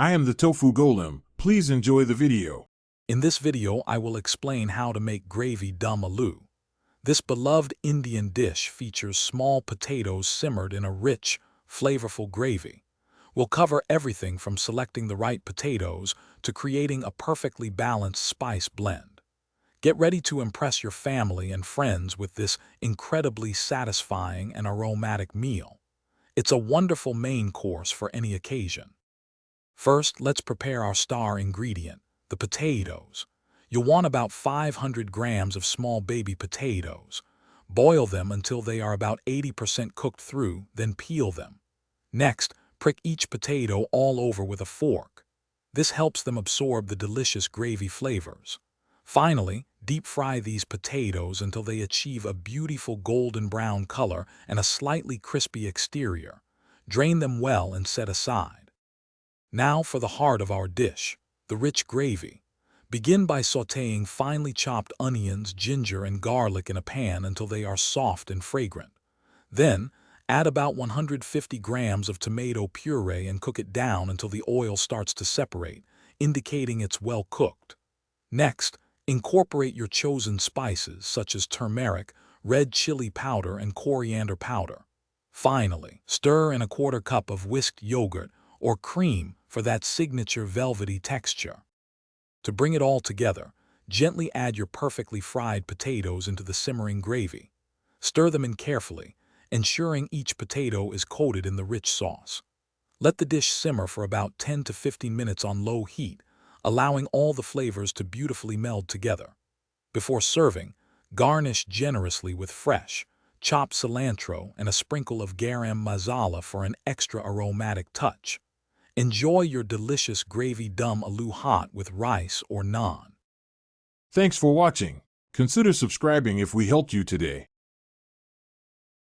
I am the Tofu Golem. Please enjoy the video. In this video, I will explain how to make Gravy Dum Aloo. This beloved Indian dish features small potatoes simmered in a rich, flavorful gravy. We'll cover everything from selecting the right potatoes to creating a perfectly balanced spice blend. Get ready to impress your family and friends with this incredibly satisfying and aromatic meal. It's a wonderful main course for any occasion. First, let's prepare our star ingredient, the potatoes. You'll want about 500 grams of small baby potatoes. Boil them until they are about 80% cooked through, then peel them. Next, prick each potato all over with a fork. This helps them absorb the delicious gravy flavors. Finally, deep fry these potatoes until they achieve a beautiful golden brown color and a slightly crispy exterior. Drain them well and set aside. Now for the heart of our dish, the rich gravy. Begin by sautéing finely chopped onions, ginger, and garlic in a pan until they are soft and fragrant. Then, add about 150 grams of tomato puree and cook it down until the oil starts to separate, indicating it's well cooked. Next, incorporate your chosen spices such as turmeric, red chili powder, and coriander powder. Finally, stir in a quarter cup of whisked yogurt or cream for that signature velvety texture. To bring it all together, gently add your perfectly fried potatoes into the simmering gravy. Stir them in carefully, ensuring each potato is coated in the rich sauce. Let the dish simmer for about 10 to 15 minutes on low heat, allowing all the flavors to beautifully meld together. Before serving, garnish generously with fresh, chopped cilantro and a sprinkle of garam masala for an extra aromatic touch. Enjoy your delicious Gravy Dum Aloo hot with rice or naan. Thanks for watching. Consider subscribing if we helped you today.